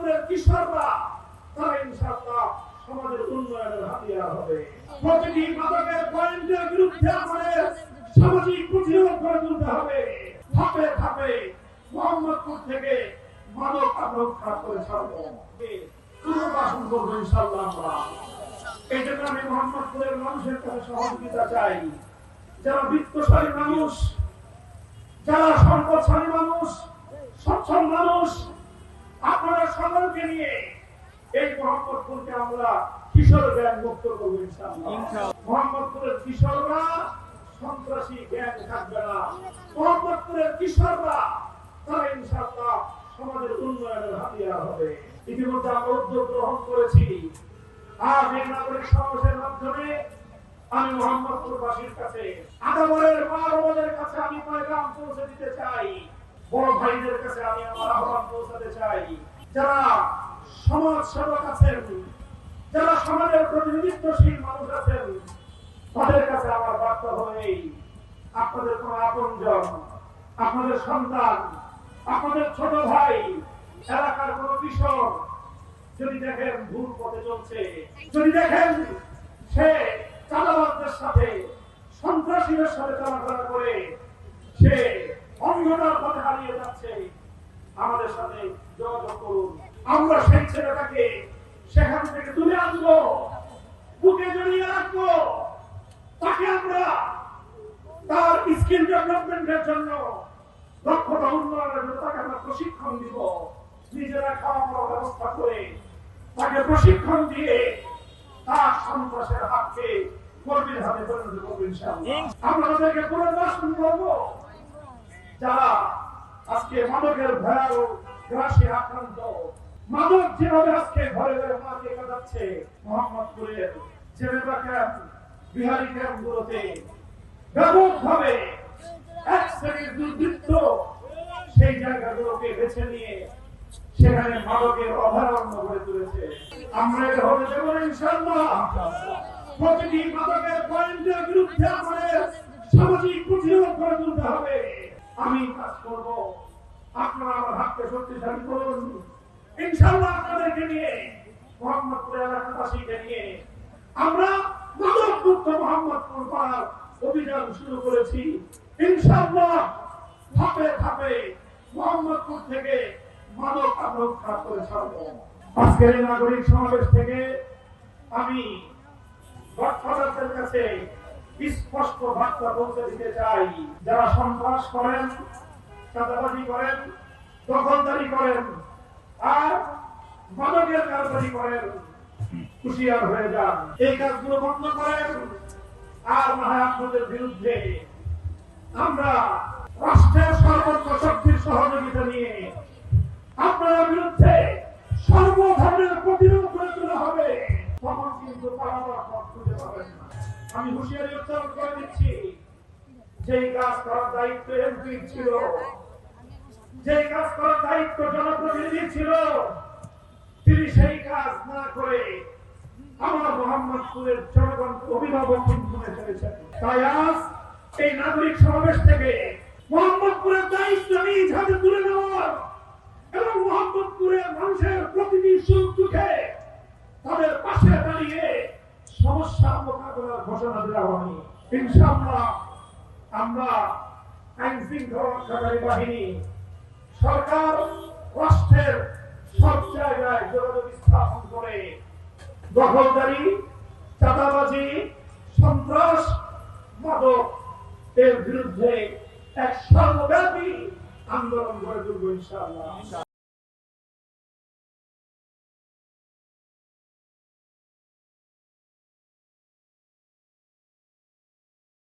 মোহাম্মদপুরের কিশোররা তারা ইনশাআল্লাহ সমাজের উন্নয়নের হাতিয়ার হবে। প্রতিটি মাদকের পয়েন্টের বিরুদ্ধে আমাদের সামাজিক প্রতিরোধ গড়ে তুলতে হবে। ধাপে ধাপে মোহাম্মদপুর থেকে মাদক আমরা উৎখাত করে ছাড়বো, পুনর্বাসন করবো ইনশাআল্লাহ আমরা। এই জন্য আমি মোহাম্মদপুরের মানুষের কাছে সহযোগিতা চাই। যারা বিত্তশালী মানুষ, যারা সম্পদশালী মানুষ, সচ্ছল মানুষ, আপনারা সকলকে নিয়ে এই মোহাম্মদপুরকে আমরা কিশোর গ্যাং মুক্ত করবো ইনশাআল্লাহ। মোহাম্মদপুরের কিশোররা সন্ত্রাসী গ্যাং থাকবে না। মোহাম্মদপুরের কিশোররা তারা ইনশাআল্লাহ সমাজের উন্নয়নের হাতিয়ার হবে। ইতিমধ্যে আমরা উদ্যোগ গ্রহণ করেছি। আজ এই নাগরিক সমাবেশের মাধ্যমে আমি মোহাম্মদপুরবাসীর কাছে, আদাবরের মা বাবাদের কাছে আমি পয়গাম পৌঁছে দিতে চাই। বড় ভাইদের কাছে আমি আমার আহ্বান পৌঁছাতে চাই। যারা সমাজ সেবক আছেন, যারা সমাজের প্রতিনিধিত্বশীল মানুষ আছেন, তাদের কাছে আমার বার্তা হলো এই: আপনাদের কোন আপনজন, আপনাদের সন্তান, আপনাদের ছোট ভাই, এলাকার কোন কিশোর যদি দেখেন ভুল পথে চলছে, যদি দেখেন সে চাঁদাবাজদের সাথে, সন্ত্রাসীদের সাথে চলাফেরা করে সে অন্ধকার পথে হারিয়ে যাচ্ছে, আমাদের সাথে যোগাযোগ করুন। আমরা সেই ছেলেটাকে সেখান থেকে তুলে আনবো, বুকে জড়িয়ে রাখবো, তাকে আমরা তার স্কিল ডেভেলপমেন্টের জন্য, দক্ষতা উন্নয়নের জন্য তাকে আমরা প্রশিক্ষণ দিব। নিজেরা খাওয়া দাওয়ার ব্যবস্থা করে তাকে প্রশিক্ষণ দিয়ে তার সন্ত্রাসের হাতকে কর্মীর হাতে পরিণত করবো ইনশাআল্লাহ। আমরা তাদেরকে পুনর্বাসন করবো যারা আজকে মাদকের ভয়াবহ গ্রাসে আক্রান্ত। মাদক যেভাবে আজকে ঘরে ঘরে মাকে কাটাচ্ছে, মোহাম্মদপুরের জেনেভা ক্যাম্প, বিহারি ক্যাম্পগুলোতে ব্যাপকভাবে এক শ্রেণীর দুর্বৃত্ত সেই জায়গাগুলোকে বেছে নিয়ে সেখানে মাদকের অভয়ারণ্য গড়ে তুলেছে। আমরা এটা হতে দেব না ইনশাআল্লাহ। প্রতিটি মাদকের পয়েন্টের বিরুদ্ধে আমাদের সামাজিক প্রতিরোধ গড়ে তুলতে হবে। আমি কাজ করব, আপনারা আমার হাতকে শক্তিশালী করুন ইনশাআল্লাহ। আপনাদেরকে নিয়ে, মোহাম্মদপুর এলাকাবাসীকে নিয়ে আমরা মাদক মুক্ত মোহাম্মদপুর করার অভিযান শুরু করেছি ইনশাআল্লাহ। ধাপে ধাপে মোহাম্মদপুর থেকে মাদক আমরা উৎখাত করে ছাড়বো। আজকের এই নাগরিক সমাবেশ থেকে আমি গডফাদারদের কাছে স্পষ্ট বার্তা পৌঁছে দিতে চাই: যারা সন্ত্রাস করেন, চাঁদাবাজি করেন, দখলদারি করেন আর মাদকের কারবারি করেন, হুঁশিয়ার হয়ে যান। এই কাজগুলো বন্ধ করেন। আর না হয় আপনাদের বিরুদ্ধে আমরা রাষ্ট্রের সর্বোচ্চ শক্তির সহযোগিতা নিয়ে আপনার বিরুদ্ধে সর্ব ধরনের প্রতিরোধ গড়ে তোলা হবে। তখন কিন্তু পালাবার পথ খুঁজে পাবেন না। আমি হুঁশিয়ারি উচ্চারণ করে দিচ্ছি, যেই কাজ করার দায়িত্ব এমপি ছিল, যেই কাজ করার দায়িত্ব জনপ্রতিনিধি ছিল, তিনি সেই কাজ না করে আমার মোহাম্মদপুরের জনগণকে অভিভাবক শুনে ফেলেছেন। তাই আজ এই নাগরিক সমাবেশ থেকে মোহাম্মদপুরের দায়িত্ব নিজ হাতে তুলে নেওয়ার এবং মোহাম্মদপুরের মানুষের প্রতিটি সুখ দুঃখে তাদের পাশে দাঁড়িয়ে সমস্যা মোকাবেলার ঘোষণা দিলাম আমি। ইনশাআল্লাহ আমরা আইন শৃঙ্খলা রক্ষাকারী বাহিনী, সরকার, রাষ্ট্রের সব জায়গায় যোগাযোগ স্থাপন করে দখলদারি, চাঁদাবাজি, সন্ত্রাস, মাদক এর বিরুদ্ধে এক সর্বব্যাপী আন্দোলন গড়ে তুলব ইনশাআল্লাহ।